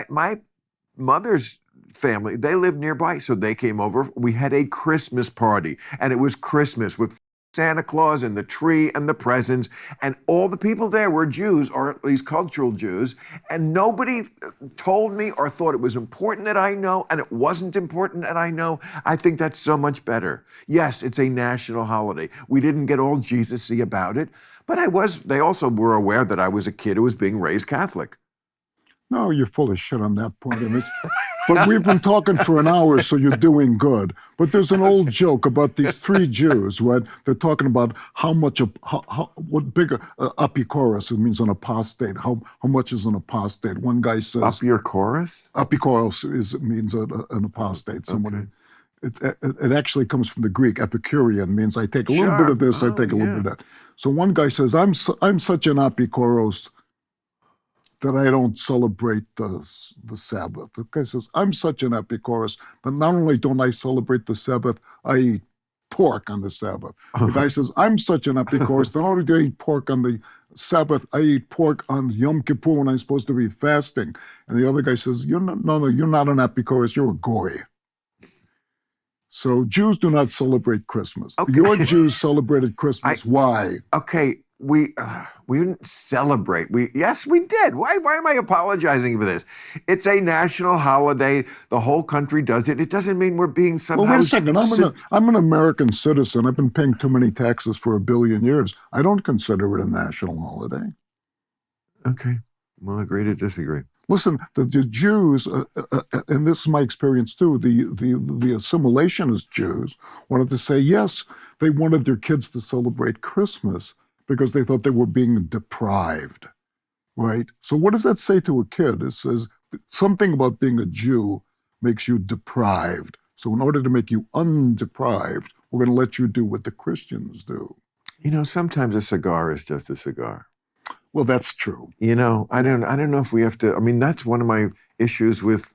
my mother's family, they lived nearby, so they came over. We had a Christmas party, and it was Christmas with Santa Claus and the tree and the presents, and all the people there were Jews, or at least cultural Jews, and nobody told me or thought it was important that I know, and it wasn't important that I know. I think that's so much better. Yes, it's a national holiday. We didn't get all Jesus-y about it, but they also were aware that I was a kid who was being raised Catholic. No, you're full of shit on that point. But we've been talking for an hour, so you're doing good. But there's an old joke about these three Jews, right? They're talking about what bigger apikoros, it means an apostate. How much is an apostate? One guy says Apikoros? Apikoros means an apostate. Somebody. Okay. It actually comes from the Greek. Epicurean means I take a little bit of this, I take a little bit of that. So one guy says, I'm such an apikoros that I don't celebrate the Sabbath. The guy says, I'm such an apikoros, but not only don't I celebrate the Sabbath, I eat pork on the Sabbath. The guy says, I'm such an apikoros, not only do I eat pork on the Sabbath, I eat pork on Yom Kippur when I'm supposed to be fasting. And the other guy says, you're not an apikoros, you're a goy. So Jews do not celebrate Christmas. Okay. Your Jews celebrated Christmas. Why? Okay. We didn't celebrate. Yes, we did. Why am I apologizing for this? It's a national holiday. The whole country does it. It doesn't mean we're being somehow... Well, wait a second. I'm an American citizen. I've been paying too many taxes for 1 billion years. I don't consider it a national holiday. Okay. We'll agree to disagree. Listen, the Jews, and this is my experience too, the assimilationist Jews wanted to say, yes, they wanted their kids to celebrate Christmas because they thought they were being deprived, right? So what does that say to a kid? It says something about being a Jew makes you deprived. So in order to make you undeprived, we're going to let you do what the Christians do. You know, sometimes a cigar is just a cigar. Well, that's true. You know, I don't know if we have to, I mean, that's one of my issues with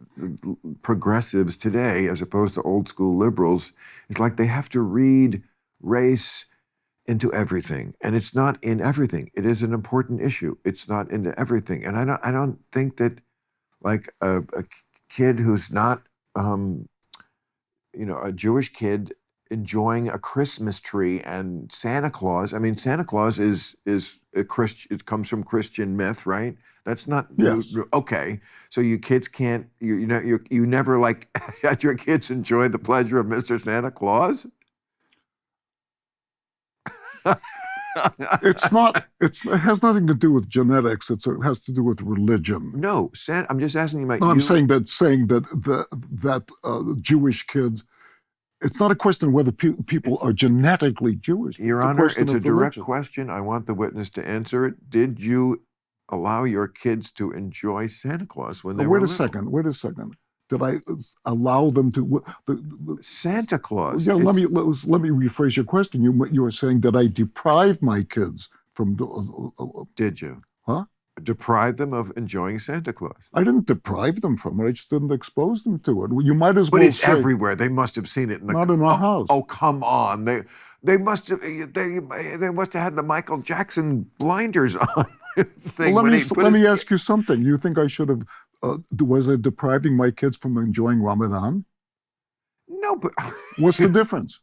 progressives today, as opposed to old school liberals. It's like they have to read race into everything, and it's not in everything. It is an important issue. It's not into everything, and I don't think that like a kid who's not, a Jewish kid enjoying a Christmas tree and Santa Claus. I mean, Santa Claus is a Christian. It comes from Christian myth, right? That's not okay. So you kids can't. You never like had your kids enjoy the pleasure of Mr. Santa Claus. It has nothing to do with genetics. It has to do with religion. No, I'm just asking you about. No, I'm saying that Jewish kids. It's not a question of whether people are genetically Jewish. Your Honor, it's a direct question. I want the witness to answer it. Did you allow your kids to enjoy Santa Claus when they were little? Wait a second. Did I allow them to? Santa Claus. Yeah, let me rephrase your question. You were saying that I deprived my kids from. Did you? Huh? Deprive them of enjoying Santa Claus? I didn't deprive them from it. I just didn't expose them to it. You might as well. But it's everywhere. They must have seen it in not in our house. Oh, come on! They must have had the Michael Jackson blinders on. Well, let me ask you something. You think I should have? Was I depriving my kids from enjoying Ramadan? No, but what's the difference?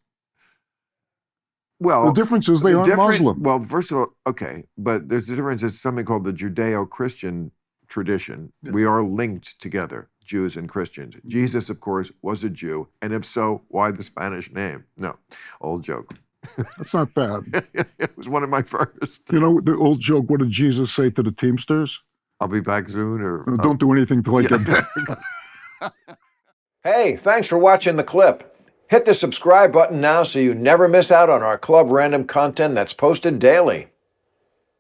Well, the difference is they aren't Muslim. Well, first of all, okay, but there's a difference. It's something called the Judeo-Christian tradition. Yeah. We are linked together, Jews and Christians. Jesus, of course, was a Jew, and if so, why the Spanish name? No, old joke. That's not bad. It was one of my first. You know the old joke, what did Jesus say to the Teamsters? I'll be back soon, or... Don't do anything till I get back. Hey, thanks for watching the clip. Hit the subscribe button now so you never miss out on our Club Random content that's posted daily.